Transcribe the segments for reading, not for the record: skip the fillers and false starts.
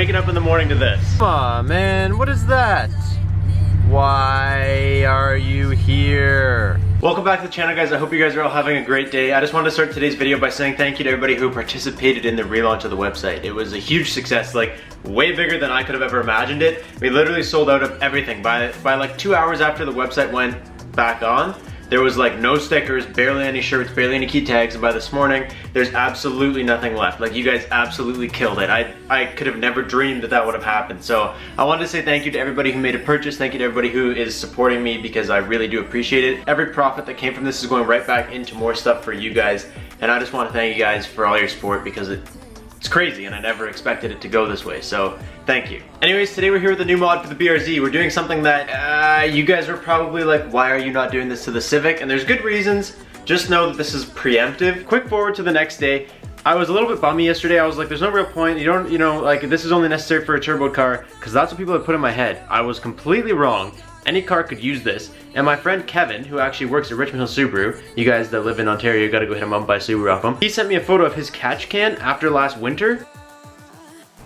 waking up in the morning to this. Aw, man, what is that? Why are you here? Welcome back to the channel, guys. I hope you guys are all having a great day. I just wanted to start today's video by saying thank you to everybody who participated in the relaunch of the website. It was a huge success, like way bigger than I could have ever imagined it. We literally sold out of everything. By like 2 hours after the website went back on, there was like no stickers, barely any shirts, barely any key tags, and by this morning, there's absolutely nothing left. Like, you guys absolutely killed it. I could have never dreamed that that would have happened. So I wanted to say thank you to everybody who made a purchase. Thank you to everybody who is supporting me, because I really do appreciate it. Every profit that came from this is going right back into more stuff for you guys. And I just want to thank you guys for all your support, because it's crazy and I never expected it to go this way, so thank you. Anyways, today we're here with a new mod for the BRZ. We're doing something that you guys are probably like, why are you not doing this to the Civic? And there's good reasons. Just know that this is preemptive. Quick forward to the next day. I was a little bit bummy yesterday. I was like, there's no real point. You know, like, this is only necessary for a turbo car, because that's what people have put in my head. I was completely wrong. Any car could use this. And my friend Kevin, who actually works at Richmond Hill Subaru, you guys that live in Ontario, you gotta go hit him up and buy a Subaru off him. He sent me a photo of his catch can after last winter.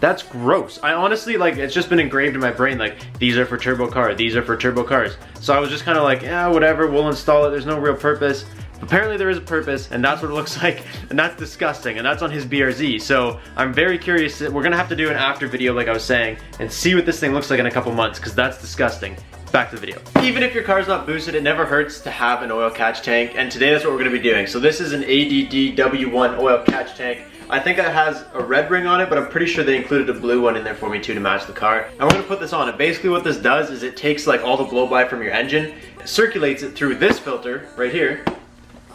That's gross. I honestly, like, it's just been engraved in my brain, like, these are for turbo car, these are for turbo cars. So I was just kind of like, yeah, whatever, we'll install it, there's no real purpose. Apparently there is a purpose, and that's what it looks like, and that's disgusting, and that's on his BRZ. So I'm very curious. We're gonna have to do an after video, like I was saying, and see what this thing looks like in a couple months, because that's disgusting. Back to the video. Even if your car's not boosted, it never hurts to have an oil catch tank, and today that's what we're gonna be doing. So this is an ADD W1 oil catch tank. I think it has a red ring on it, but I'm pretty sure they included a blue one in there for me too to match the car. And we're gonna put this on it. Basically what this does is it takes like all the blow-by from your engine, circulates it through this filter right here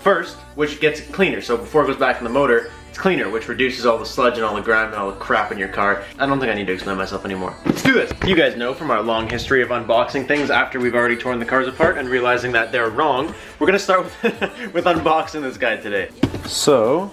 first, which gets it cleaner. So before it goes back in the motor, it's cleaner, which reduces all the sludge and all the grime and all the crap in your car. I don't think I need to explain myself anymore. Let's do this. You guys know from our long history of unboxing things after we've already torn the cars apart and realizing that they're wrong, we're gonna start with unboxing this guy today. So,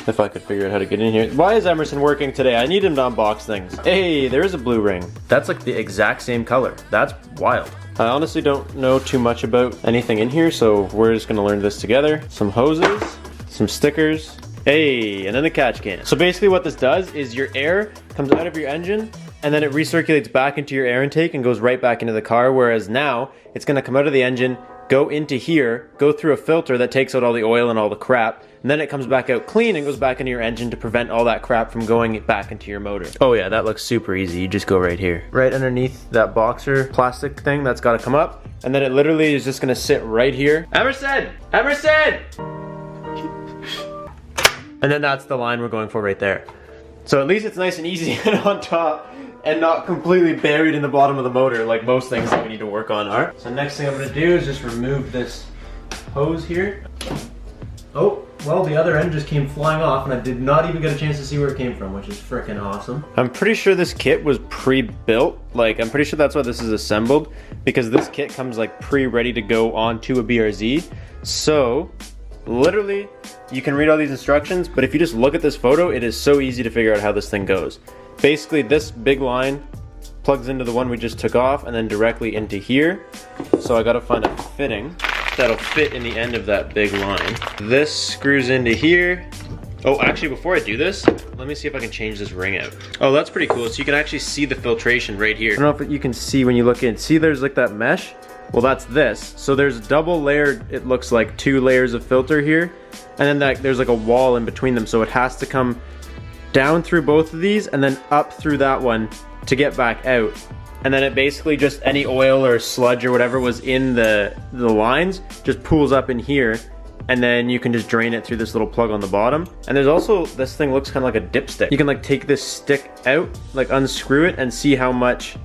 if I could figure out how to get in here. Why is Emerson working today? I need him to unbox things. Hey, there is a blue ring. That's like the exact same color. That's wild. I honestly don't know too much about anything in here, so we're just gonna learn this together. Some hoses, some stickers, hey, and then the catch can. So basically what this does is your air comes out of your engine, and then it recirculates back into your air intake and goes right back into the car, whereas now it's gonna come out of the engine, go into here, go through a filter that takes out all the oil and all the crap, and then it comes back out clean and goes back into your engine to prevent all that crap from going back into your motor. Oh yeah, that looks super easy. You just go right here. Right underneath that boxer plastic thing that's gotta come up, and then it literally is just gonna sit right here. Emerson! Emerson! And then that's the line we're going for right there. So at least it's nice and easy and on top, and not completely buried in the bottom of the motor like most things that we need to work on are. So next thing I'm gonna do is just remove this hose here. Oh, well, the other end just came flying off, and I did not even get a chance to see where it came from, which is freaking awesome. I'm pretty sure this kit was pre-built. Like, I'm pretty sure that's why this is assembled, because this kit comes like pre-ready to go onto a BRZ. So, literally, you can read all these instructions, but if you just look at this photo, it is so easy to figure out how this thing goes. Basically, this big line plugs into the one we just took off, and then directly into here. So I gotta find a fitting that'll fit in the end of that big line. This screws into here. Oh, actually, before I do this, let me see if I can change this ring out. Oh, that's pretty cool. So you can actually see the filtration right here. I don't know if you can see when you look in. See, there's like that mesh? Well, that's this. So there's double layered, it looks like 2 layers of filter here. And then there's like a wall in between them. So it has to come down through both of these and then up through that one to get back out. And then it basically just, any oil or sludge or whatever was in the lines just pools up in here, and then you can just drain it through this little plug on the bottom. And there's also, this thing looks kind of like a dipstick. You can like take this stick out, like unscrew it, and see how much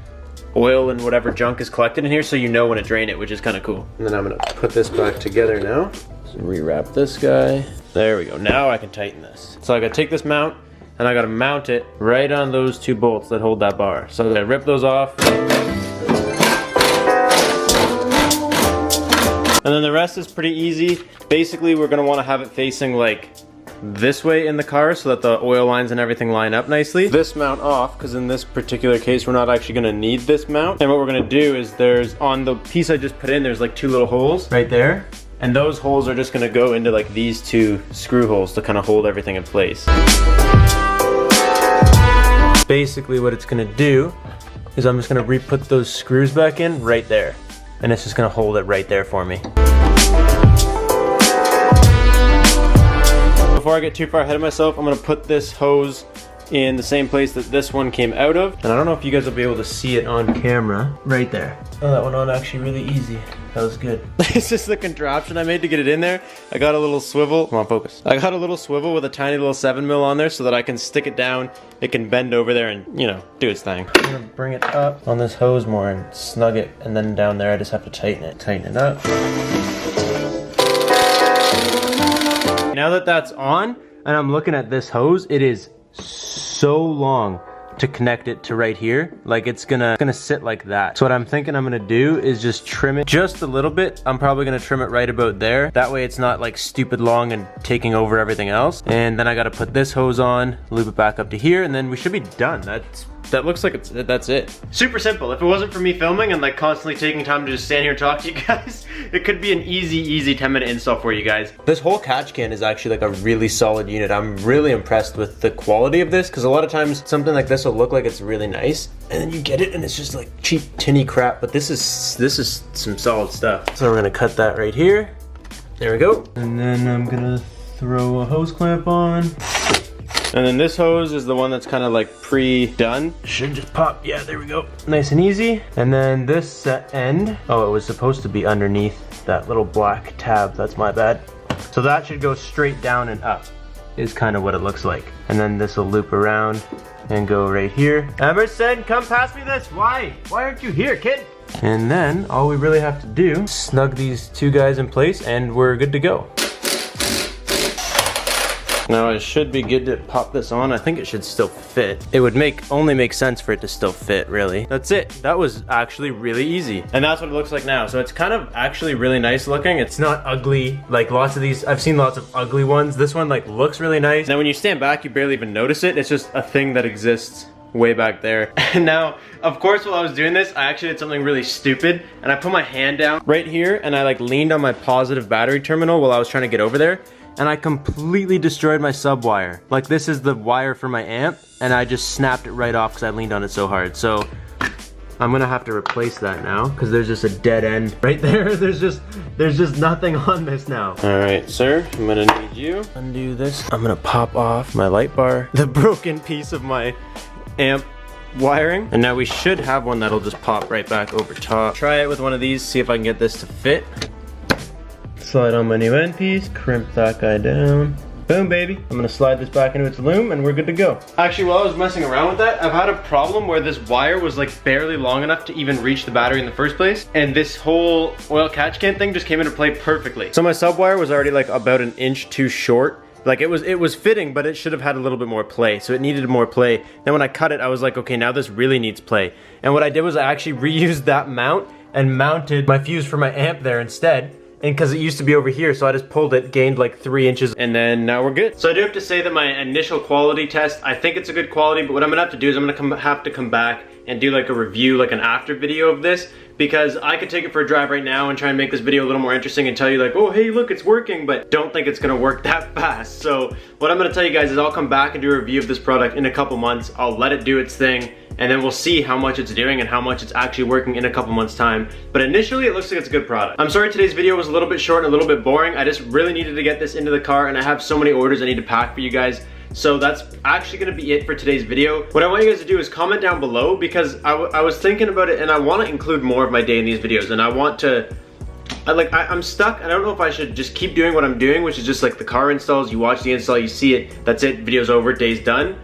oil and whatever junk is collected in here, so you know when to drain it, which is kind of cool. And then I'm gonna put this back together now. So rewrap this guy. There we go, now I can tighten this. So I gotta take this mount, and I gotta mount it right on those 2 bolts that hold that bar. So I'm gonna rip those off. And then the rest is pretty easy. Basically, we're gonna wanna have it facing like this way in the car so that the oil lines and everything line up nicely. This mount off, because in this particular case, we're not actually gonna need this mount. And what we're gonna do is there's, on the piece I just put in, there's like 2 little holes right there. And those holes are just gonna go into like these 2 screw holes to kind of hold everything in place. Basically what it's gonna do is I'm just gonna re-put those screws back in right there. And it's just gonna hold it right there for me. Before I get too far ahead of myself, I'm gonna put this hose in the same place that this one came out of. And I don't know if you guys will be able to see it on camera. Right there. Oh, that went on actually really easy. That was good. It's just the contraption I made to get it in there. I got a little swivel. Come on, focus. I got a little swivel with a tiny little 7mm on there so that I can stick it down. It can bend over there and, you know, do its thing. I'm gonna bring it up on this hose more and snug it. And then down there, I just have to tighten it. Tighten it up. Now that that's on, and I'm looking at this hose, it is so long to connect it to right here. Like it's gonna sit like that. So what I'm thinking I'm gonna do is just trim it just a little bit. I'm probably gonna trim it right about there. That way it's not like stupid long and taking over everything else. And then I gotta put this hose on, loop it back up to here, and then we should be done. That looks like that's it. Super simple. If it wasn't for me filming and like constantly taking time to just stand here and talk to you guys, it could be an easy 10-minute install for you guys. This whole catch can is actually like a really solid unit. I'm really impressed with the quality of this because a lot of times something like this will look like it's really nice and then you get it and it's just like cheap tinny crap, but this is some solid stuff. So we're gonna cut that right here. There we go. And then I'm gonna throw a hose clamp on. And then this hose is the one that's kind of like pre-done. Should just pop, yeah, there we go. Nice and easy. And then this end, oh, it was supposed to be underneath that little black tab, that's my bad. So that should go straight down and up, is kind of what it looks like. And then this will loop around and go right here. Emerson, come pass me this, why? Why aren't you here, kid? And then all we really have to do is snug these two guys in place and we're good to go. Now I should be good to pop this on. I think it should still fit. It would only make sense for it to still fit, really. That's it. That was actually really easy. And that's what it looks like now. So it's kind of actually really nice looking. It's not ugly like lots of these. I've seen lots of ugly ones. This one like looks really nice. Now when you stand back, you barely even notice it. It's just a thing that exists way back there. And now, of course, while I was doing this, I actually did something really stupid. And I put my hand down right here and I like leaned on my positive battery terminal while I was trying to get over there. And I completely destroyed my sub wire. Like this is the wire for my amp and I just snapped it right off because I leaned on it so hard. So I'm gonna have to replace that now because there's just a dead end right there. There's just nothing on this now. All right, sir, I'm gonna need you. Undo this. I'm gonna pop off my light bar, the broken piece of my amp wiring. And now we should have one that'll just pop right back over top. Try it with one of these, see if I can get this to fit. Slide on my new end piece, crimp that guy down. Boom, baby. I'm gonna slide this back into its loom and we're good to go. Actually, while I was messing around with that, I've had a problem where this wire was like barely long enough to even reach the battery in the first place. And this whole oil catch can thing just came into play perfectly. So my sub wire was already like about an inch too short. Like it was fitting, but it should have had a little bit more play. So it needed more play. Then when I cut it, I was like, okay, now this really needs play. And what I did was I actually reused that mount and mounted my fuse for my amp there instead. And because it used to be over here, so I just pulled it, gained like 3 inches, and then now we're good. So I do have to say that my initial quality test, I think it's a good quality, but what I'm gonna have to do is I'm gonna have to come back and do like a review, like an after video of this, because I could take it for a drive right now and try and make this video a little more interesting and tell you like, oh, hey, look, it's working, but don't think it's gonna work that fast. So what I'm gonna tell you guys is I'll come back and do a review of this product in a couple months. I'll let it do its thing, and then we'll see how much it's doing and how much it's actually working in a couple months time. But initially, it looks like it's a good product. I'm sorry today's video was a little bit short and a little bit boring. I just really needed to get this into the car, and I have so many orders I need to pack for you guys. So that's actually gonna be it for today's video. What I want you guys to do is comment down below, because I was thinking about it and I wanna include more of my day in these videos, and I want to, I'm stuck. I don't know if I should just keep doing what I'm doing, which is just like the car installs, you watch the install, you see it, that's it, video's over, day's done.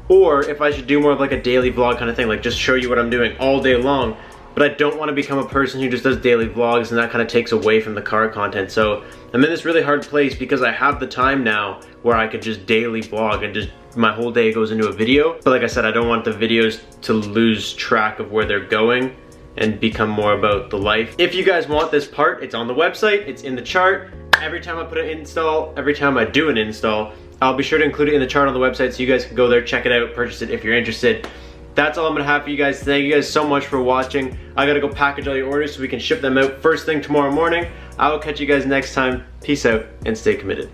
Or if I should do more of like a daily vlog kind of thing, like just show you what I'm doing all day long. But I don't want to become a person who just does daily vlogs, and that kind of takes away from the car content. So I'm in this really hard place because I have the time now where I could just daily vlog and just my whole day goes into a video. But like I said, I don't want the videos to lose track of where they're going and become more about the life. If you guys want this part, it's on the website, it's in the chart. Every time I put an install, every time I do an install, I'll be sure to include it in the chart on the website so you guys can go there, check it out, purchase it if you're interested. That's all I'm gonna have for you guys today. Thank you guys so much for watching. I gotta go package all your orders so we can ship them out first thing tomorrow morning. I will catch you guys next time. Peace out and stay committed.